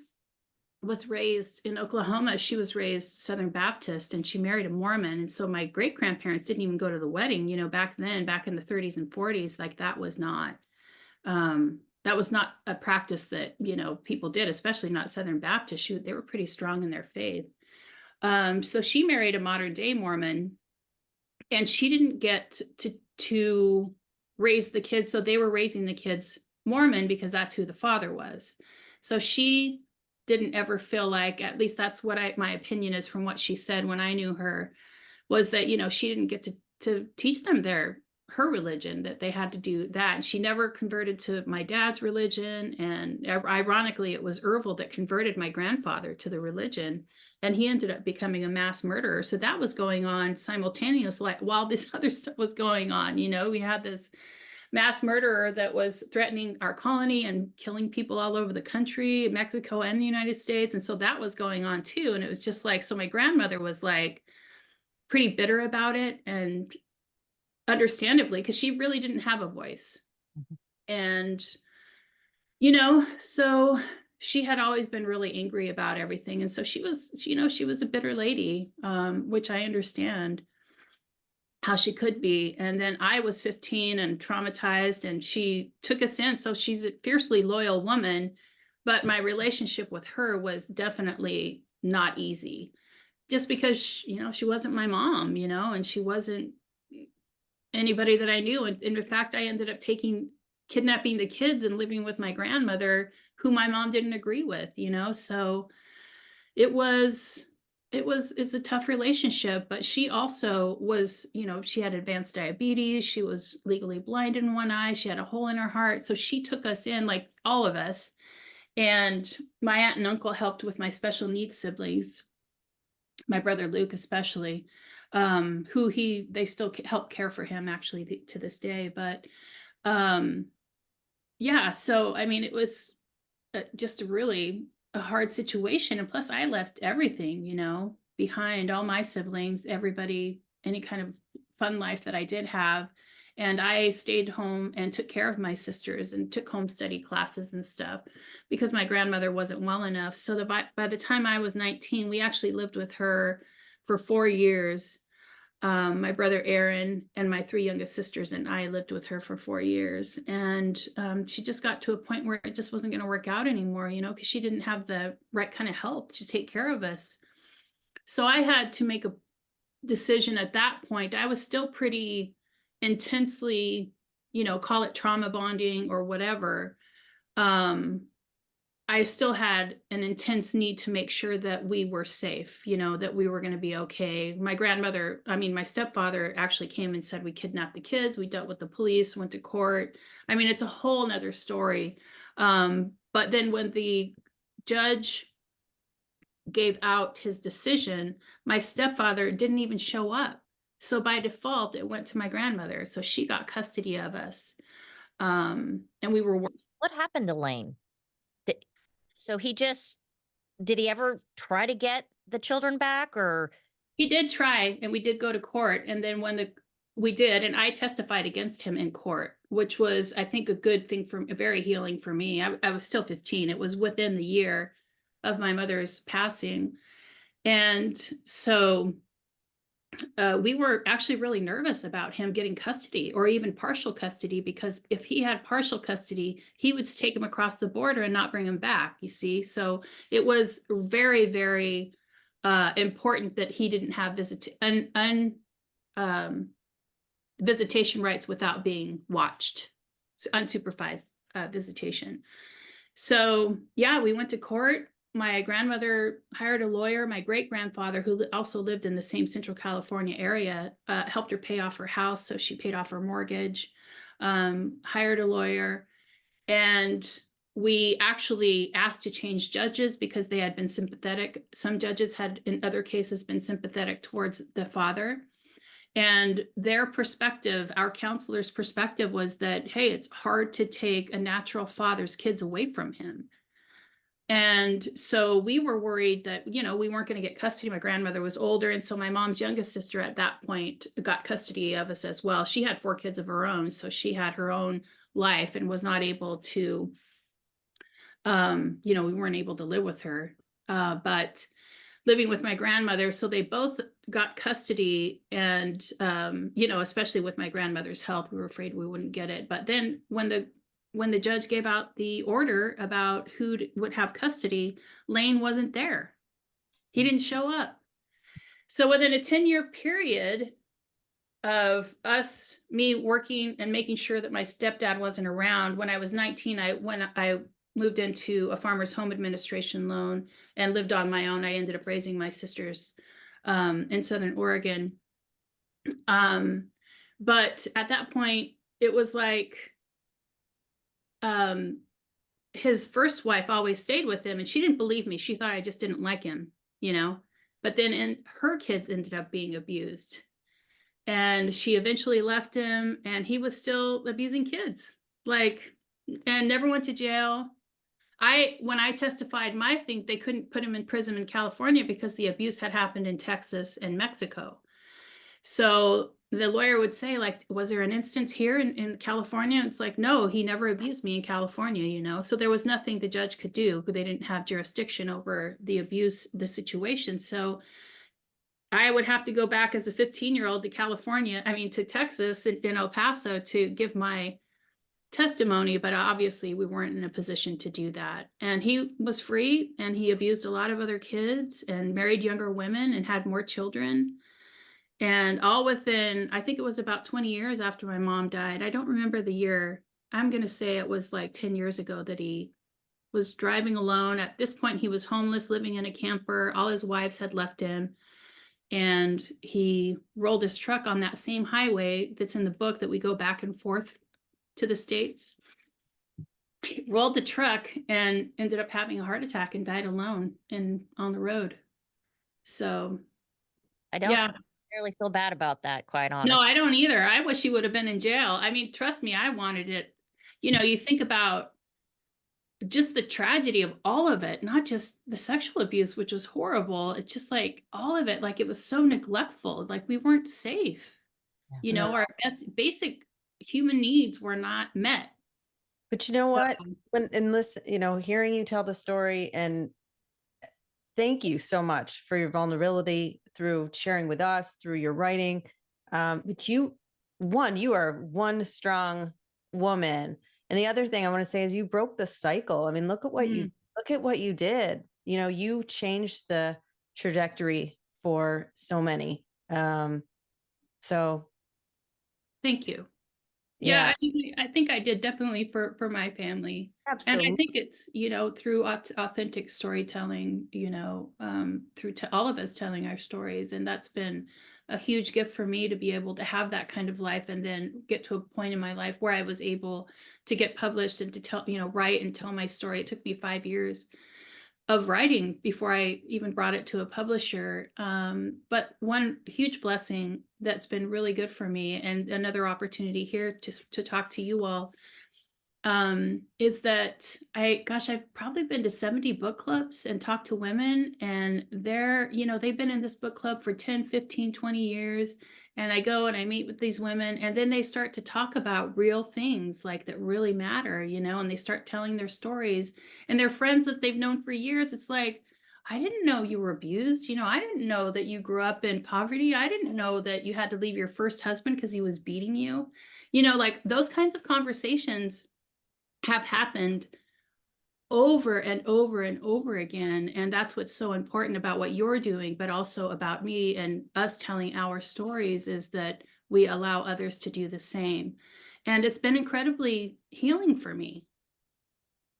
was raised in Oklahoma. She was raised Southern Baptist, and she married a Mormon. And so my great grandparents didn't even go to the wedding, back then, back in the 30s and 40s, like that was not a practice that, people did, especially not Southern Baptist. They were pretty strong in their faith. So she married a modern day Mormon, and she didn't get to raise the kids. So they were raising the kids Mormon because that's who the father was. So she didn't ever feel like, at least that's what my opinion is from what she said when I knew her, was that, she didn't get to teach them her religion, that they had to do that. And she never converted to my dad's religion. And ironically, it was Ervil that converted my grandfather to the religion. And he ended up becoming a mass murderer. So that was going on simultaneously while this other stuff was going on. We had this mass murderer that was threatening our colony and killing people all over the country, Mexico and the United States. And so that was going on too. And it was just like, so my grandmother was like pretty bitter about it, and understandably, because she really didn't have a voice. Mm-hmm. And, so she had always been really angry about everything. And so she was, she was a bitter lady, which I understand how she could be. And then I was 15 and traumatized, and she took us in. So she's a fiercely loyal woman, but my relationship with her was definitely not easy, just because, she wasn't my mom, and she wasn't anybody that I knew. And in fact, I ended up kidnapping the kids and living with my grandmother, who my mom didn't agree with, so it's a tough relationship. But she also was, she had advanced diabetes. She was legally blind in one eye. She had a hole in her heart. So she took us in, like all of us. And my aunt and uncle helped with my special needs siblings, my brother Luke especially, who they still help care for him actually to this day. But yeah, so I mean, it was just really a hard situation. And plus I left everything, behind, all my siblings, everybody, any kind of fun life that I did have. And I stayed home and took care of my sisters and took home study classes and stuff because my grandmother wasn't well enough. So by the time I was 19, we actually lived with her for 4 years. My brother Aaron and my 3 youngest sisters and I lived with her for 4 years. And she just got to a point where it just wasn't going to work out anymore, because she didn't have the right kind of help to take care of us. So I had to make a decision at that point. I was still pretty intensely, call it trauma bonding or whatever, I still had an intense need to make sure that we were safe, that we were going to be okay. My stepfather actually came and said we kidnapped the kids. We dealt with the police, went to court. I mean, it's a whole nother story. But then when the judge gave out his decision, my stepfather didn't even show up. So by default, it went to my grandmother. So she got custody of us. And we were What happened to Lane? So did he ever try to get the children back, or? He did try, and we did go to court. And then we did, and I testified against him in court, which was, I think, a good thing very healing for me. I was still 15. It was within the year of my mother's passing. And so we were actually really nervous about him getting custody or even partial custody, because if he had partial custody, he would take him across the border and not bring him back, you see? So it was very, very important that he didn't have visitation rights without being watched, so unsupervised visitation. So yeah, we went to court. My grandmother hired a lawyer. My great-grandfather, who also lived in the same Central California area, helped her pay off her house, so she paid off her mortgage, hired a lawyer, and we actually asked to change judges because they had been sympathetic. Some judges had, in other cases, been sympathetic towards the father. And their perspective, our counselor's perspective, was that, hey, it's hard to take a natural father's kids away from him. And so we were worried that, we weren't going to get custody. My grandmother was older. And so my mom's youngest sister at that point got custody of us as well. She had 4 kids of her own. So she had her own life and was not able to, we weren't able to live with her. But living with my grandmother, so they both got custody. And, especially with my grandmother's health, we were afraid we wouldn't get it. But then when the judge gave out the order about who would have custody, Lane wasn't there. He didn't show up. So within a 10-year period of me working and making sure that my stepdad wasn't around, when I was 19, I moved into a farmer's home administration loan and lived on my own. I ended up raising my sisters in Southern Oregon. But at that point, it was like, his first wife always stayed with him, and she didn't believe me. She thought I just didn't like him, but then her kids ended up being abused, and she eventually left him, and he was still abusing kids, and never went to jail. When I testified, my thing, they couldn't put him in prison in California because the abuse had happened in Texas and Mexico. So the lawyer would say, was there an instance here in California? It's like, no, he never abused me in California, So there was nothing the judge could do. They didn't have jurisdiction over the situation. So I would have to go back as a 15-year-old to Texas, in El Paso, to give my testimony. But obviously we weren't in a position to do that. And he was free, and he abused a lot of other kids and married younger women and had more children. And all within, I think it was about 20 years after my mom died. I don't remember the year. I'm going to say it was like 10 years ago that he was driving alone. At this point, he was homeless, living in a camper. All his wives had left him. And he rolled his truck on that same highway that's in the book that we go back and forth to the States. He rolled the truck and ended up having a heart attack and died alone on the road. So I don't necessarily feel bad about that, quite honestly. No, I don't either. I wish he would have been in jail. Trust me, I wanted it. You think about just the tragedy of all of it, not just the sexual abuse, which was horrible. It's just all of it, it was so neglectful. We weren't safe. Our basic human needs were not met. But you know what? Hearing you tell the story, and thank you so much for your vulnerability through sharing with us, through your writing. But you are one strong woman. And the other thing I want to say is you broke the cycle. I mean, look at what you did. You changed the trajectory for so many. So thank you. Yeah, Yeah, I think I did definitely for my family. And I absolutely. think it's, through authentic storytelling, through to all of us telling our stories. And that's been a huge gift for me to be able to have that kind of life and then get to a point in my life where I was able to get published and to tell, write and tell my story. It took me 5 years of writing before I even brought it to a publisher. But one huge blessing that's been really good for me, and another opportunity here to talk to you all, is that I've probably been to 70 book clubs and talked to women, and they've been in this book club for 10, 15, 20 years. And I go and I meet with these women, and then they start to talk about real things like that really matter, and they start telling their stories, and their friends that they've known for years. It's like, I didn't know you were abused. I didn't know that you grew up in poverty. I didn't know that you had to leave your first husband because he was beating you. Like those kinds of conversations have happened over and over and over again. And that's what's so important about what you're doing, but also about me and us telling our stories, is that we allow others to do the same. And it's been incredibly healing for me,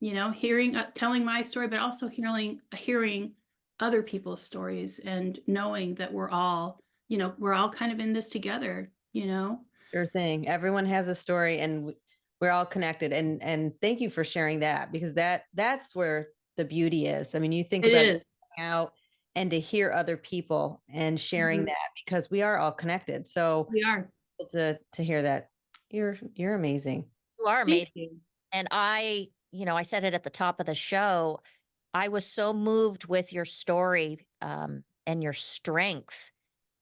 hearing, telling my story, but also hearing other people's stories, and knowing that we're all kind of in this together. Sure thing. Everyone has a story, and we're all connected. And thank you for sharing that, because that's where the beauty is. I mean, you think It about is. going out and to hear other people and sharing Mhm. that, because we are all connected. So We are. to hear that, you're amazing. You are Thank amazing. you. And I said it at the top of the show. I was so moved with your story, and your strength.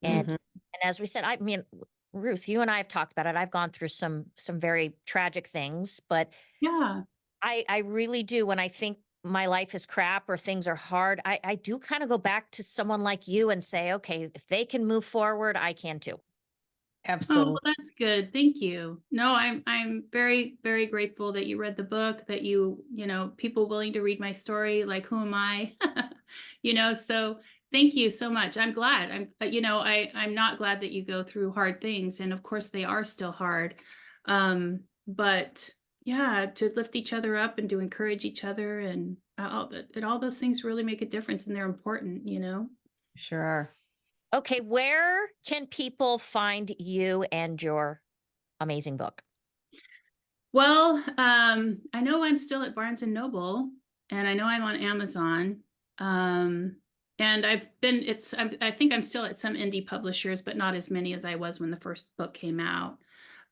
And Mhm. and as we said, I mean, Ruth, you and I have talked about it. I've gone through some very tragic things, but Yeah. I really do, when I think my life is crap or things are hard, I do kind of go back to someone like you and say, okay, if they can move forward, I can too. Oh, Absolutely. well, that's good. Thank you. No, I'm very, very grateful that you read the book, that people willing to read my story, like who am I? So thank you so much. I'm glad. I'm not glad that you go through hard things, and of course they are still hard. But yeah, to lift each other up and to encourage each other, and all those things really make a difference, and they're important. Sure are. Okay, where can people find you and your amazing book? Well, I know I'm still at Barnes and Noble, and I know I'm on Amazon. Um, and I think I'm still at some indie publishers, but not as many as I was when the first book came out.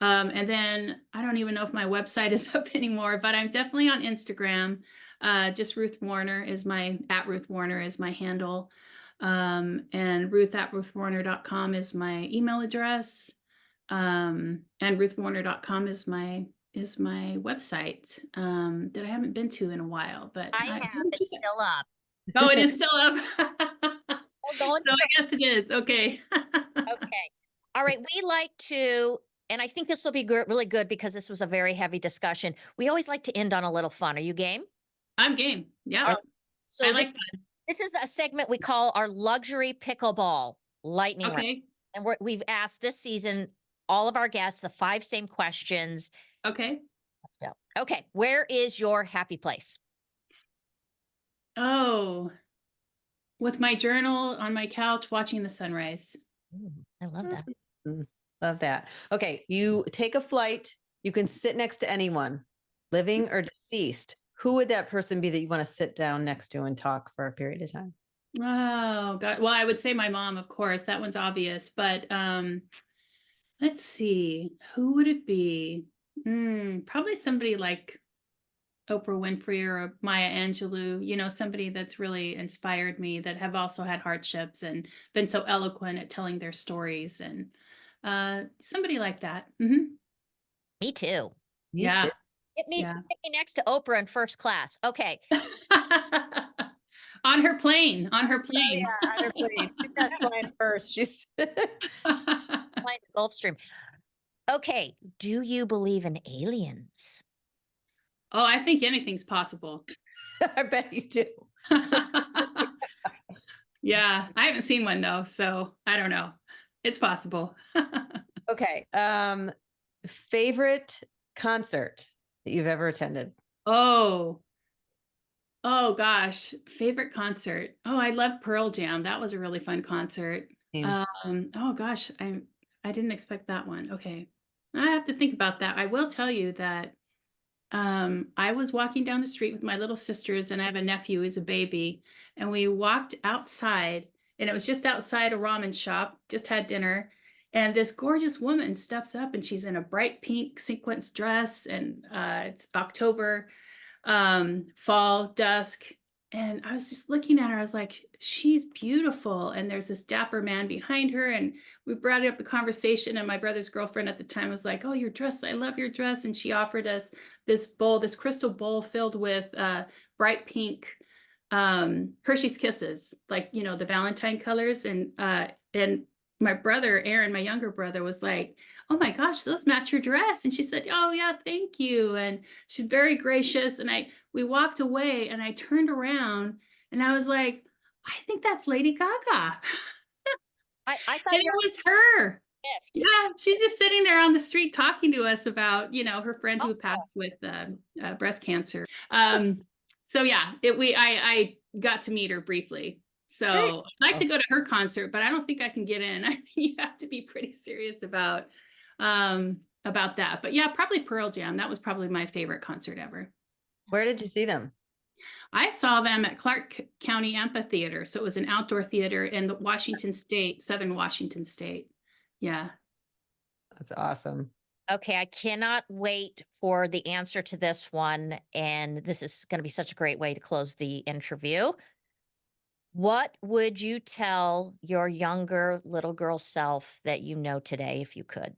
And then I don't even know if my website is up anymore, but I'm definitely on Instagram. Just Ruth Wariner at Ruth Wariner is my handle. And Ruth@ruthwariner.com is my email address. And ruthwariner.com is my website, that I haven't been to in a while, but I have it still up. oh, it is still up. Still going So I guess it is. Okay. Okay. All right. We like to, and I think this will be really good because this was a very heavy discussion. We always like to end on a little fun. Are you game? I'm game. Yeah. All right. I So like that. this is a segment we call our luxury pickleball lightning round. Okay. And we've asked this season all of our guests the 5 same questions. Okay. Let's go. Okay. Where is your happy place? Oh, with my journal on my couch watching the sunrise. Ooh, I love that. Mm, love that. Okay, you take a flight. You can sit next to anyone, living or deceased. Who would that person be that you want to sit down next to and talk for a period of time? Oh, God. Well, I would say my mom, of course. That one's obvious. But let's see. Who would it be? Probably somebody like Oprah Winfrey or Maya Angelou, somebody that's really inspired me, that have also had hardships and been so eloquent at telling their stories, and somebody like that. Me too. Me too. Yeah. Yeah. Get me next to Oprah in first class. Okay. On her Oh plane. yeah, on her plane. She's not flying first. She's Fly the Gulf Stream. Okay. Do you believe in aliens? Oh, I think anything's possible. I bet you do. Yeah, I haven't seen one though, so I don't know. It's possible. Okay. favorite concert that you've ever attended? Oh, oh gosh, favorite concert. Oh, I love Pearl Jam. That was a really fun concert. Yeah. Oh gosh, I didn't expect that one. Okay. I have to think about that. I will tell you that I was walking down the street with my little sisters, and I have a nephew who's a baby, and we walked outside, and it was just outside a ramen shop, just had dinner, and this gorgeous woman steps up, and she's in a bright pink sequence dress, and it's October, fall, dusk. And I was just looking at her. I was like, she's beautiful. And there's this dapper man behind her. And we brought up the conversation. And my brother's girlfriend at the time was like, oh, your dress. I love your dress. And she offered us this bowl, this crystal bowl filled with bright pink Hershey's Kisses, like, you know, the Valentine colors. And my brother, Aaron, my younger brother, was like, oh my gosh, those match your dress. And she said, oh yeah, thank you. And she's very gracious. And we walked away, and I turned around, and I was like, I think that's Lady Gaga. I thought And you it was her. were gift. Yeah, she's just sitting there on the street talking to us about, you know, her friend who Awesome. passed with breast cancer. So yeah, I got to meet her briefly. So I'd like to go to her concert, but I don't think I can get in. I think you have to be pretty serious about that. But yeah, probably Pearl Jam. That was probably my favorite concert ever. Where did you see them? I saw them at Clark County Amphitheater. So it was an outdoor theater in Washington State, Southern Washington State. Yeah. That's awesome. Okay, I cannot wait for the answer to this one. And this is going to be such a great way to close the interview. What would you tell your younger little girl self that you know today if you could?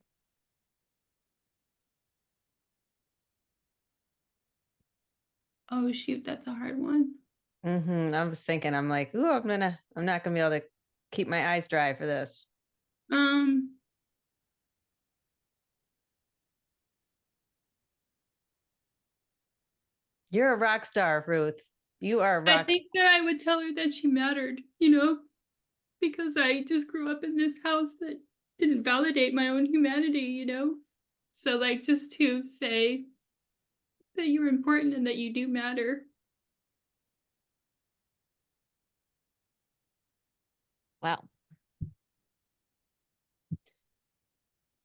Oh shoot, that's a hard one. I was thinking, I'm like, ooh, I'm not gonna be able to keep my eyes dry for this. You're a rock star, Ruth. You are a rock. I think that I would tell her that she mattered, you know, because I just grew up in this house that didn't validate my own humanity, you know? So like just to say that you're important and that you do matter. Wow.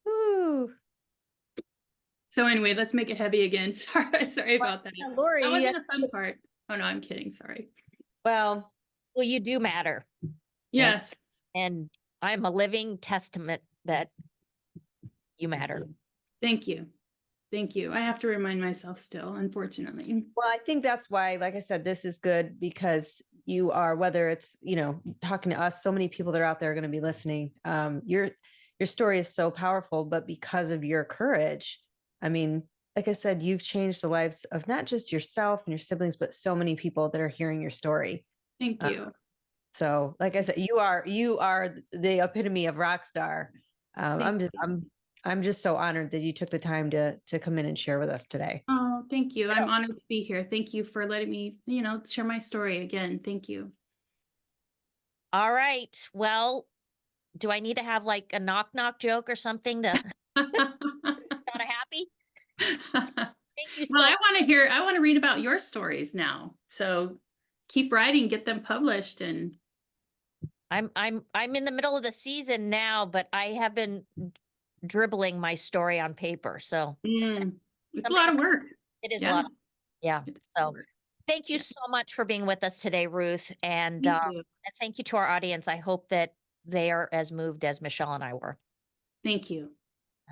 Ooh. So anyway, let's make it heavy again. Sorry about that. Lori, That wasn't a fun part. Oh no, I'm kidding. Sorry. well, You do matter. Yes. And I'm a living testament that you matter. Thank you. Thank you. I have to remind myself still, unfortunately. well, I think that's why, like I said, this is good because you are, whether it's, you know, talking to us, so many people that are out there are going to be listening. Your story is so powerful, but because of your courage, I mean, like I said, you've changed the lives of not just yourself and your siblings, but so many people that are hearing your story. Thank you. So, like I said, you are the epitome of rock star. I'm just so honored that you took the time to come in and share with us today. Oh, thank you. I'm honored to be here. Thank you for letting me, you know, share my story again. Thank you. All right. Well, do I need to have like a knock joke or something to not a happy? Thank you. Well, I want to read about your stories now. So keep writing, get them published. And I'm in the middle of the season now, but I have been dribbling my story on paper. So it's a lot of work. It is a lot. Yeah. So work. thank you so much for being with us today, Ruth. And thank you to our audience. I hope that they are as moved as Michelle and I were. Thank you.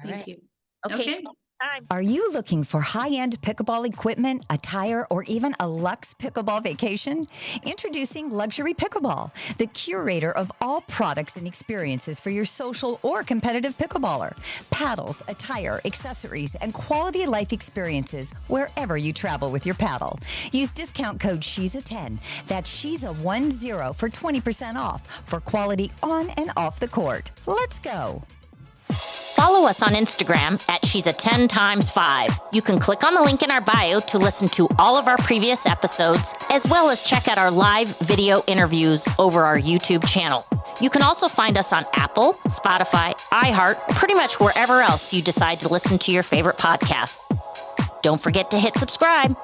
Thank you. Okay. Time. Are you looking for high-end pickleball equipment, attire, or even a luxe pickleball vacation? Introducing Luxury Pickleball, the curator of all products and experiences for your social or competitive pickleballer. Paddles, attire, accessories, and quality life experiences wherever you travel with your paddle. Use discount code SHE'S10. That's SHE'S10 for 20% off for quality on and off the court. Let's go. Follow us on Instagram at She's a 10 times 5. You can click on the link in our bio to listen to all of our previous episodes, as well as check out our live video interviews over our YouTube channel. You can also find us on Apple, Spotify, iHeart, pretty much wherever else you decide to listen to your favorite podcast. Don't forget to hit subscribe.